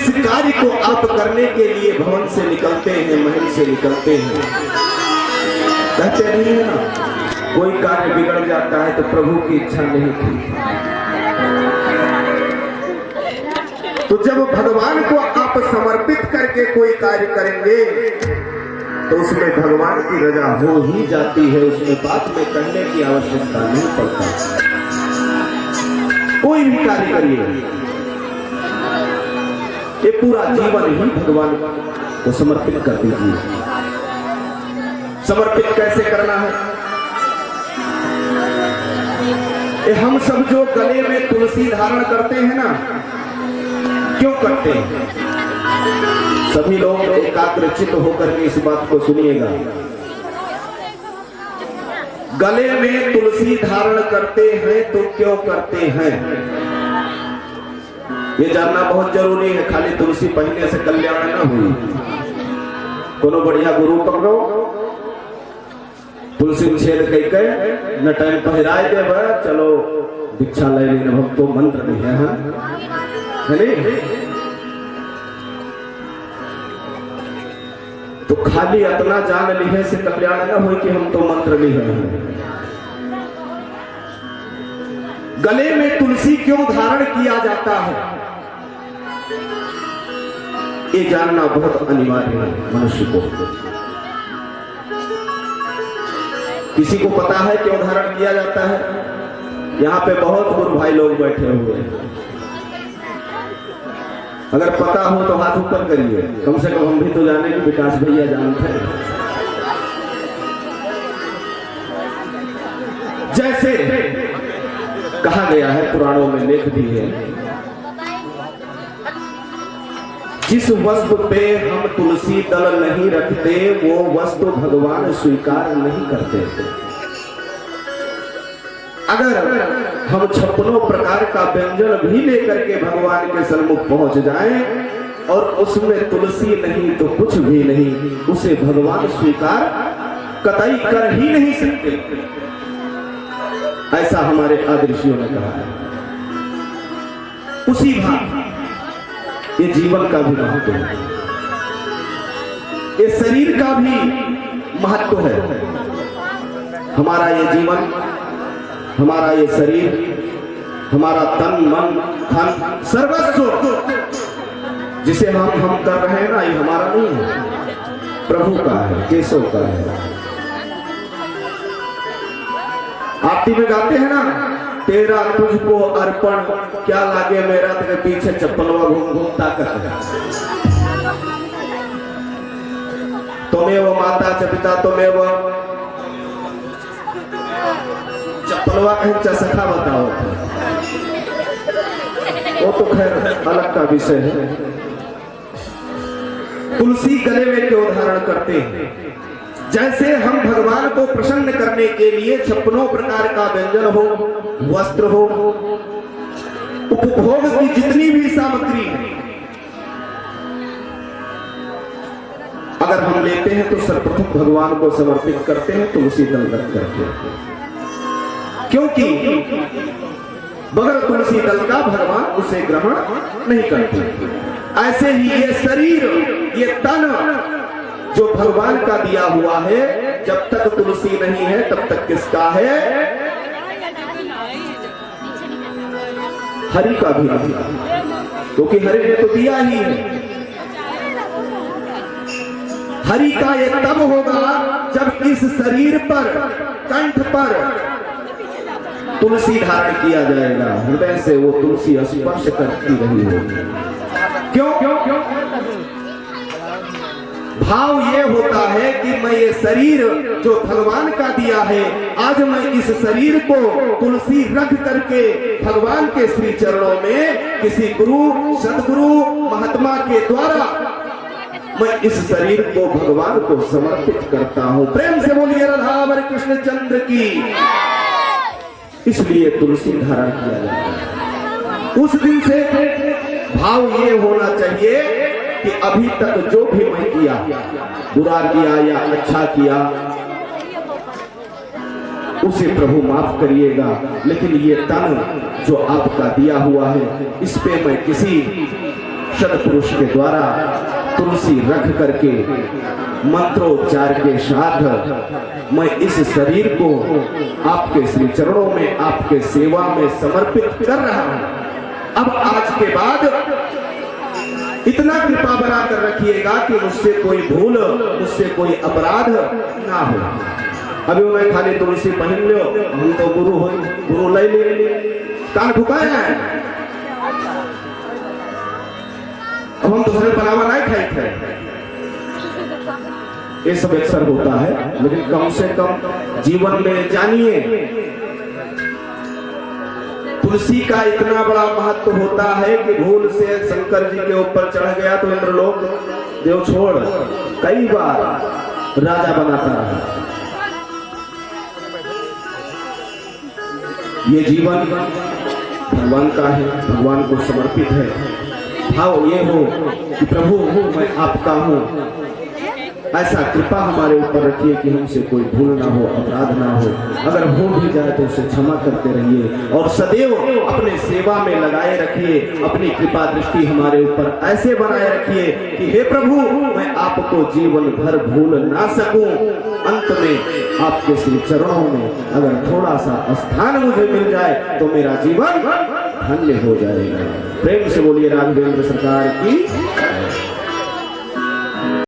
जिस कार्य को आप करने के लिए भवन से निकलते हैं, महल से निकलते हैं, कहते नहीं है ना, कोई कार्य बिगड़ जाता है तो प्रभु की इच्छा नहीं थी। तो जब भगवान को आप समर्पित करके कोई कार्य करेंगे तो उसमें भगवान की रजा हो ही जाती है, उसमें बात में करने की आवश्यकता नहीं पड़ता। कोई भी कार्य करिए, ये पूरा जीवन ही भगवान को समर्पित कर दीजिए। समर्पित कैसे करना है? ये हम सब जो गले में तुलसी धारण करते हैं ना, क्यों करते हैं? सभी लोग एकाग्रचित होकर के इस बात को सुनिएगा। गले में तुलसी धारण करते हैं तो क्यों करते हैं, ये जानना बहुत जरूरी है। खाली तुलसी पहनने से कल्याण न हुई। कोनो बढ़िया गुरु पकड़ो, तुलसी छेद कह न टाइम पहराए दे, चलो दीक्षा ले लेना, हम तो मंत्र नहीं है, है नहीं? तो खाली इतना जान लिहे से कल्याण न हो कि हम तो मंत्र नहीं है। गले में तुलसी क्यों धारण किया जाता है, ये जानना बहुत अनिवार्य है मनुष्य को। किसी को पता है क्यों धारण किया जाता है? यहाँ पे बहुत गुरु भाई लोग बैठे हुए हैं। अगर पता हो तो हाथ ऊपर करिए, कम से कम हम भी तो जाने कि विकास भैया जानते हैं। जैसे कहा गया है, पुराणों में लेख भी है, जिस वस्तु पे हम तुलसी दल नहीं रखते वो वस्तु भगवान स्वीकार नहीं करते। अगर हम 56 प्रकार का व्यंजन भी लेकर के भगवान के सन्मुख पहुंच जाएं और उसमें तुलसी नहीं तो कुछ भी नहीं, उसे भगवान स्वीकार कतई कर ही नहीं सकते। ऐसा हमारे आदर्शियों ने कहा है। उसी भाव ये जीवन का भी महत्व है, ये शरीर का भी महत्व है। हमारा ये जीवन, हमारा ये शरीर, हमारा तन मन धन सर्वस्व जिसे हम कर रहे हैं ना, ये हमारा नहीं है, प्रभु का है, केशव का है। आरती में गाते हैं ना, तेरा तुझको अर्पण, क्या लागे मेरा तेरे पीछे चप्पलवा घूम घूमता कर। तुम्हें माता च पिता, तुम्हें चप्पलवा कहीं चसखा बताओ, वो तो खैर अलग का विषय है। तुलसी गले में क्यों धारण करते हैं? जैसे हम भगवान को प्रसन्न करने के लिए 56 प्रकार का व्यंजन हो, वस्त्र हो, उपभोग की जितनी भी सामग्री है, अगर हम लेते हैं तो सर्वप्रथम भगवान को समर्पित करते हैं तुलसी दल रख करके, क्योंकि बगैर तुलसी दल का भगवान उसे ग्रहण नहीं करते। ऐसे ही ये शरीर, ये तन जो भगवान का दिया हुआ है, जब तक तुलसी नहीं है तब तक किसका है? हरि का भी नहीं, क्योंकि हरि ने तो दिया ही है। हरि का ये तब होगा जब इस शरीर पर, कंठ पर तुलसी धारण किया जाएगा, हृदय से वो तुलसी स्पर्श करती रही होगी। क्यों? भाव ये होता है कि मैं ये शरीर जो भगवान का दिया है, आज मैं इस शरीर को तुलसी रख करके भगवान के श्री चरणों में किसी गुरु, सदगुरु, महात्मा के द्वारा मैं इस शरीर को भगवान को समर्पित करता हूं। प्रेम से बोलिए राधा कृष्ण चंद्र की। इसलिए तुलसी धारण किया जाता है। उस दिन से भाव ये होना चाहिए कि अभी तक जो भी मैं किया, बुरा किया या अच्छा किया, उसे प्रभु माफ करिएगा, लेकिन ये तन जो आपका दिया हुआ है, इस पे मैं किसी सत्पुरुष के द्वारा तुलसी रख करके मंत्रोच्चार के साथ मैं इस शरीर को आपके श्री चरणों में, आपके सेवा में समर्पित कर रहा हूं। अब आज के बाद इतना कृपा बना कर रखिएगा कि मुझसे कोई भूल, मुझसे कोई अपराध ना हो। अभी मैं खाली तुलसी पहन लो, हम तो गुरु हो, गुरु ले ले कान ठुकाए हैं। अब हम दूसरे बनावा नहीं खाए थे, ये सब अक्सर होता है, लेकिन कम से कम जीवन में जानिए तुलसी का इतना बड़ा महत्व होता है कि भूल से शंकर जी के ऊपर चढ़ गया तो इंद्रलोक देव छोड़ कई बार राजा बनाता रहा। ये जीवन भगवान का है, भगवान को समर्पित है। भाव ये हो कि प्रभु मैं आपका हूं, ऐसा कृपा हमारे ऊपर रखिए कि हमसे कोई भूल ना हो, अपराध ना हो। अगर हो भी जाए तो उसे क्षमा करते रहिए और सदैव अपने सेवा में लगाए रखिए। अपनी कृपा दृष्टि हमारे ऊपर ऐसे बनाए रखिए कि हे प्रभु मैं आपको जीवन भर भूल ना सकूं। अंत में आपके श्री चरणों में अगर थोड़ा सा स्थान मुझे मिल जाए तो मेरा जीवन धन्य हो जाएगा। प्रेम से बोलिए राघवेंद्र सरकार की।